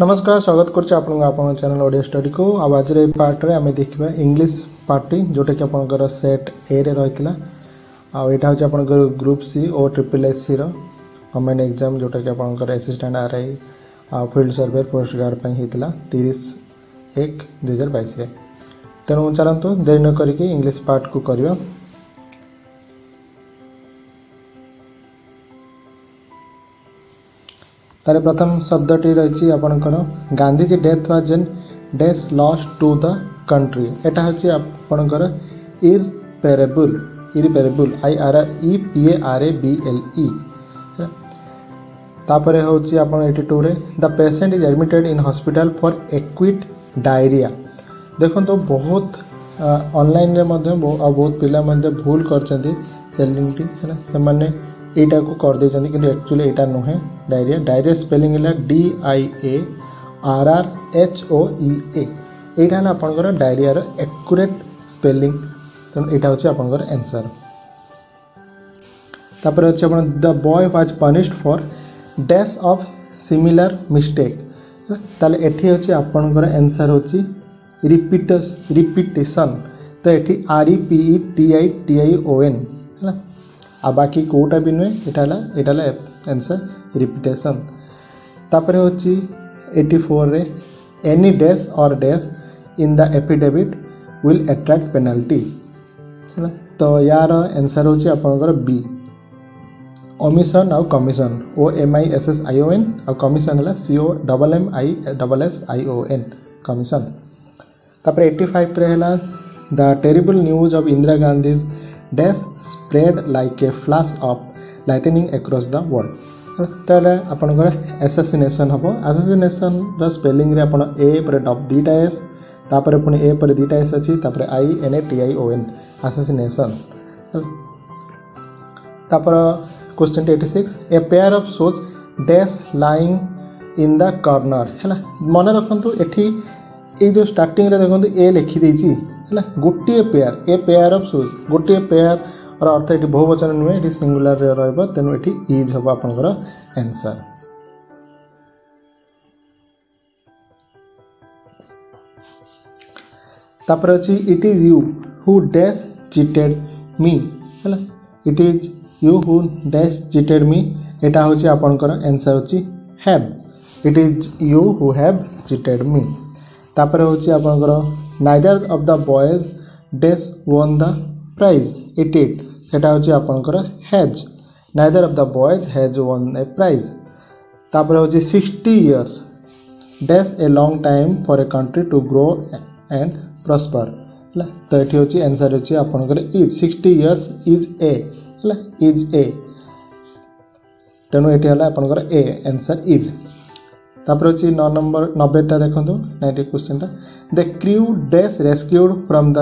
नमस्कार स्वागत करछे आपन चैनल ओडिया स्टडी को। आज पार्ट रे आमे देखिबा इंग्लिश पार्टी जोटा कि आपनकर सेट ए रे रहितला। आ एटा होचे आपनकर ग्रुप सी और ट्रिपल एस सी रो गवर्नमेंट एग्जाम जोटा कि आपनकर assistant RI field survey post guard पई हितला 30/1/2022 रे। तेनु चलंतु देरी न करिके इंग्लिश पार्ट को करियो। तारे प्रथम शब्दटी रही आपणकर Gandhiji death was an death loss to the country. एटा होची आपणकर इरपेरेबल IRREPARABLE। तापरे होची आपण 82 रे the patient is admitted in hospital for acute diarrhoea. देखो तो बहुत ऑनलाइन रे मध्ये बहुत पिला मध्ये भूल करचंती स्पेलिंग टी है ना से माने एटा को कर दे जंदी किंतु एक्चुअली एटा नुहे डायरिया। डायरिया स्पेलिंग है DIARRHOEA। एटा ना आपनकर डायरिया रो एक्यूरेट स्पेलिंग तो एटा होची आपनकर आंसर। तापर होची आपन the boy was punished for dash of similar mistake. ताले एठी होची आपनकर आंसर होची रिपीटेशन। तो एठी REPETITION है ना। आ बाकी कोटा भी नुहे एटाला आंसर रिपीटेशन। तापर होची 84 रे एनी डैश और dash in the affidavit will attract penalty. तो यार आंसर होची आपनकर बी ओमिशन और कमिशन OMISSION और कमिशन है COMMISSION कमिशन। तापर 85 रे हैला the terrible news of Indira Gandhi's dash spread like a flash of lightning across the world. ताले आपनकर असैसिनेशन हबो। असैसिनेशन रो स्पेलिंग रे आपन ए पर दीटा एस तापर पुनी ए पर दीटा एस अछि तापर INATION असैसिनेशन। तापर question 86 a pair of shoes dash lying in the corner हैला। मन रखंतु एठी ए जो स्टार्टिंग रे देखंतु ए लिखि देछि हैला गोटे pair a pair of shoes गोटे पेयर और अर्थ एठी बहुवचन नुहे एठी सिंगुलर रे रहबो तेनु एठी इज हबो आपनकर आंसर। तापर अछि it is you who dash cheated me हैला। It is you who dash cheated me एटा होची आपनकर आंसर होची have. It is you who have cheated me. तापर होची आपनकर neither of the boys dash won the prize इट सेटा होची आपनकर has. Neither of the boys has won a prize. तापर होची 60 years dash a long time for a country to grow and prosper हैला। तो एठी होची आंसर होची आपनकर इज 60 इयर्स इज ए हैला इज ए तेनु एठी हला आपनकर ए आंसर इज। तापर होची 9 नंबर 90 टा देखंतु 90 क्वेश्चन टा the crew dash rescued from the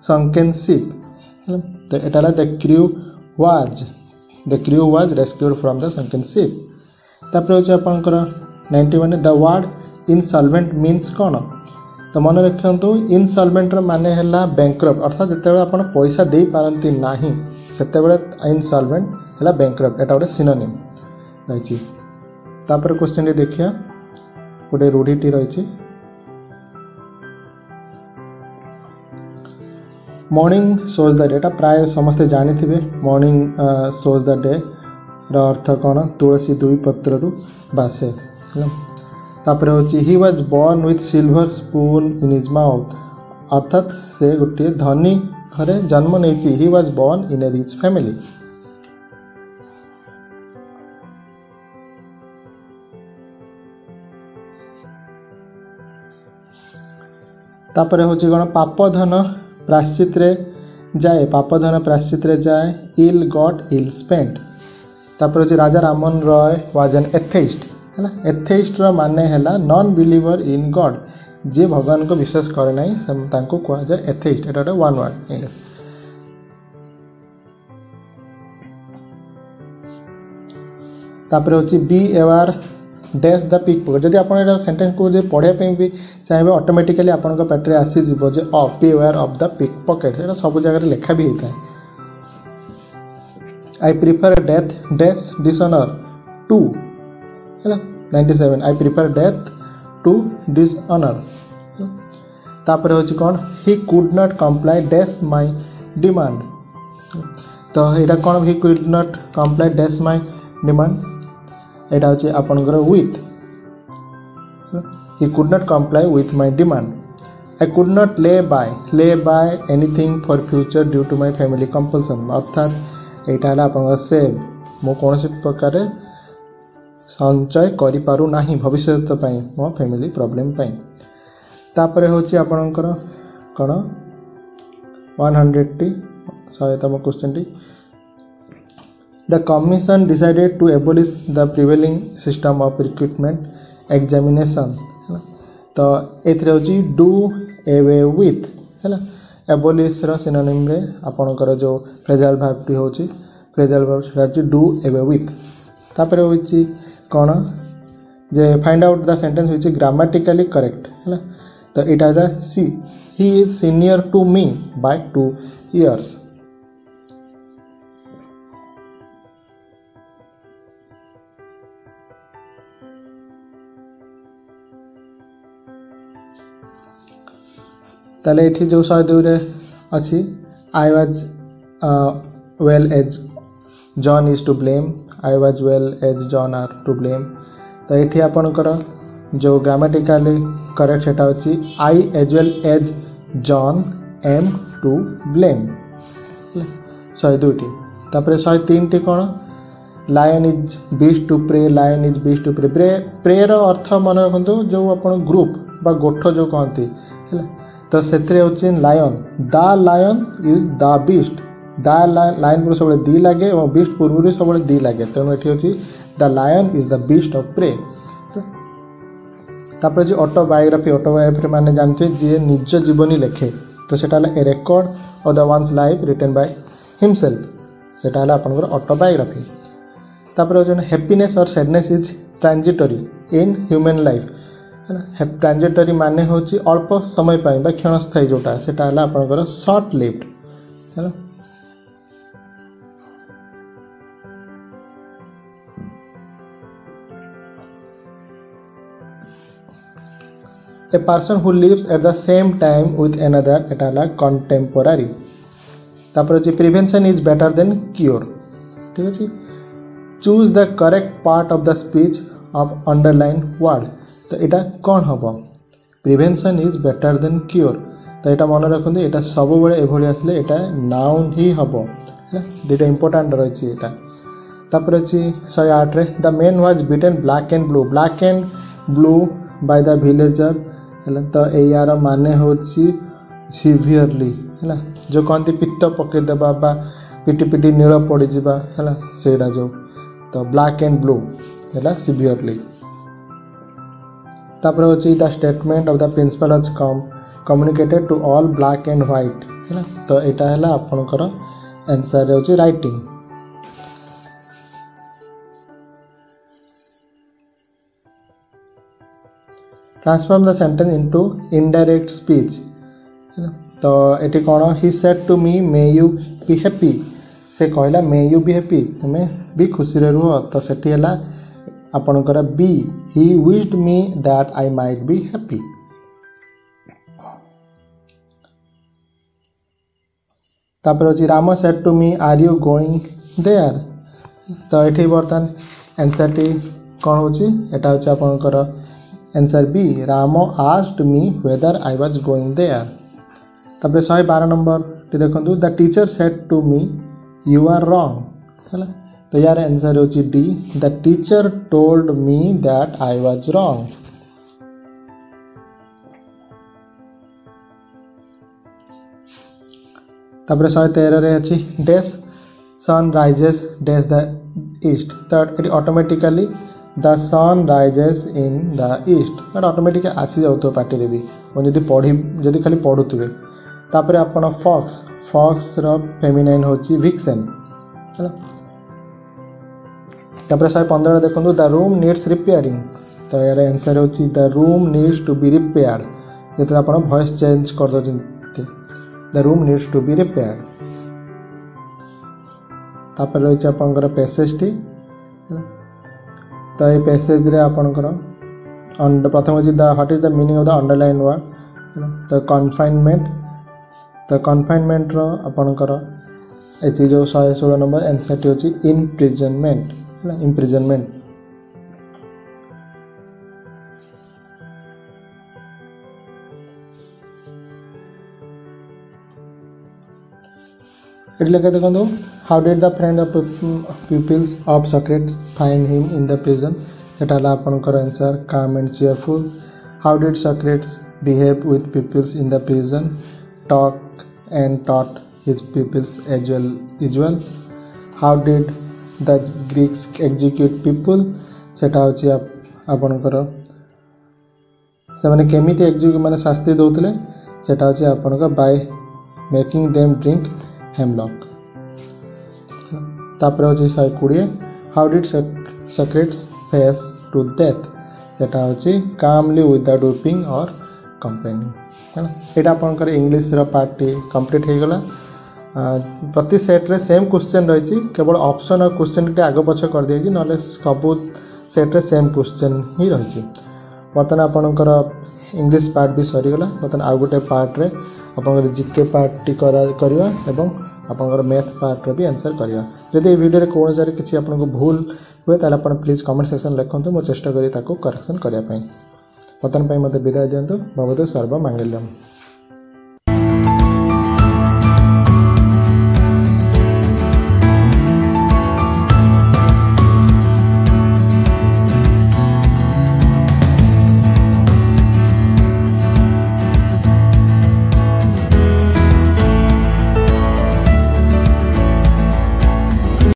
sunken ship. तो एटाला the crew was rescued from the sunken ship. तापर होची आपनकर 91 द वर्ड इनसॉल्वेंट मीन्स कोन। तो मन रखंतु इनसॉल्वेंट रो माने हैला बैंकरप्ट अर्थात जेतेबेले आपण पैसा देई पारंती नाही सेतेबेले इनसॉल्वेंट हैला बैंकरप्ट एटा गोटे सिनोनिम रहिछि। तापर क्वेश्चन रे देखिया गोटे रूढ़ीटी रही मॉर्निंग शोज द डे। एटा प्राय समस्ते जानी थिबे मॉर्निंग शोज द डे रो अर्थ कोन तुलसी दुई पत्र रु बासे। तापर होची he was born with silver spoon in his mouth अर्थात से गोटे धनी घरे जन्म नेछि। He was born in a rich family. तापर होची कोन पापधन प्राश्चित रे जाए पापधन प्राश्चित रे जाए इल गॉट इल स्पेंट। तापर होची Raja Raman Roy was an atheist हैला। एथेइस्ट रो माने हैला नॉन बिलीवर इन गॉड जे भगवान को विश्वास करे नाही तांको कोआ जाय एथेइस्ट। एटा वन वर्ड इंग्लिश। तापर होची beware dash the pickpocket. जदि आपण एटा सेंटेंस को जे पढे पे भी चाहेबे ऑटोमेटिकली आपण को पेटरे आसी जिवो जे of be aware of the pickpocket. एटा सब जगह रे लेखा भी होता है। I prefer death dash dishonour to हैला 97 I prefer death to dishonour. तापर होची कौन he could not comply dash my demand. तो यहाँ कौन he could not comply dash my demand एटा होची आपनकर with he could not comply with my demand. I could not lay by anything for future due to my family compulsion। अर्थात यहाँ है आप सेव मो कौन प्रकार संचय करि पारु नाही भविष्य मो फैमिली प्रॉब्लम तापर होची आपनकर कौन 100तम क्वेश्चन टी the commission decided to abolish the prevailing system of recruitment examination. तो एथरे होची डू एवे विथ है एबोलिश सिनोनिम रे आपनकर जो फ्रेजाल वर्ब टी होची फ्रेजाल वर्ब सेटा डू एवे विथ। तापर होची कोन जे find out the sentence which is grammatically correct है। तो इटा the C he is senior to me by 2 years। ताले एठी जो 102 रे अछि I was well as John is to blame I was well as John are to blame. तो एठी आपनकर जो ग्रामेटिकली करेक्ट सेटा अछि I as well as John am to blame 102 टी। तापर 103 टी कोन lion is beast to prey lion is beast to prey prey रो अर्थ मन रखंतु जो आपण ग्रुप बा गोठ जो कहंती है। तो से lion the lion is the beast the lion पूर्व सब दी लगे और बीस्ट पूर्व सब दी लगे तेणु ये हूँ the lion is the beast of prey. तापर जो ऑटोबायोग्राफी माने जानते जी निज जीवनी लेखे तो सेटा a record of the one's life written by himself सेटा आपनकर ऑटोबायोग्राफी। तापर जो हैप्पीनेस और sadness is transitory in human life है ट्रांजिटरी माने होची अल्प समय पाई बा क्षणस्थायी जोटा सेटा हला आपनकर शॉर्ट लिव्ड है। A person who lives at the same time with another एटा हला contemporary। तापर जे prevention is better than cure ठीक अछि। Choose the correct part of the speech of underline word. तो यहाँ कौन हम prevention is better than cure. तो यहाँ मन रखते यहाँ सब बड़े आसले यहाँ नाउन ही हम दुटा इंपोर्टाट रही है। तापर अच्छी 108 रे the man was beaten black and blue by the villager है। तो यार माने होची सिवियरली है जो कहती पित्त पकईदेवा बा पिटी पिटी नील पड़ जावा है से जो तो ब्लैक एंड ब्लू है सिवियरली। तापर होची the statement of the principal was communicated to all black and white है। तो यहाँ है आपनकर आंसर होची writing. Transform the sentence into indirect speech है। तो ये कौन he said to me may you be happy से कहला मे यू बी हैप्पी तुम्हें भी खुशी रे रुह। तो सेठी है आपनकर बी he wished me that I might be happy. तापर होची राम said to me are you going there. तो ये बर्तमान आंसर टी कौन होची एटा होची आपनकर answer B Ram asked me whether I was going there. तापर 112 नंबर टी देखंतु the teacher said to me you are wrong है। तो यार आंसर होची D the teacher told me that I was wrong. तापर 113 रे अछि dash sun rises dash the east. तो ये automatically the sun rises in the east at automatic आसी जाऊ पार्टी भी जदि पढ़ी जदि खाली पढ़ुवे। तापर आपण फॉक्स फॉक्स रो फेमिनाइन होची विक्सेन है। तापर 115 देखो द रूम नीड्स रिपेयरिंग। तो यार आंसर होची the room needs to be repaired जो आप वॉइस चेंज कर दे the room needs to be repaired. तापर रही आपंकर पैसेज टी तो ये पैसेज रे आपंकर प्रथम होची the what is the meaning of the underline word the confinement रो आपनकर एथि जो 116 नंबर आंसर टी होची इम्प्रिजनमेंट है इम्प्रिजनमेंट। એટલે કે देखो how did the friend of pupils of Socrates find him in the prison एटा ला आपनकर answer calm and cheerful। how did Socrates behave with pupils in the prison talk and taught his pupils as usual। how did the Greeks execute people सेटा होची आपनकर से माने केमिति execute माने शास्ति दोतले सेटा होची आपनकर by making them drink hemlock. तापर होची 120 how did Socrates face to death सेटा होची कामली विदाउट वीपिंग और कंप्लेनिंग है ना। एटा आपनकर इंग्लिश रो पार्ट कंप्लीट हे गला। प्रति सेट रे सेम क्वेश्चन रही केवल ऑप्शन और क्वेश्चन टे आगे पछ कर दिए नले सब सेट रे सेम क्वेश्चन ही रही। बर्तमान आपनकर इंग्लिश पार्ट भी सरी गला। बर्तमान आउ गोटे पार्ट रे आपनकर जीके पार्ट टी करवा एवं आपनकर मैथ पार्ट रे भी आंसर करवा। जदि वीडियो रे कोन सारे किछि आपनको भूल हुए ताले आपण प्लीज कमेंट सेक्शन लिखंतु मो चेष्टा करी ताको करेक्शन करिया पई। बर्तमान पई मते विदाय दियंतु। भवतु सर्व मंगलम।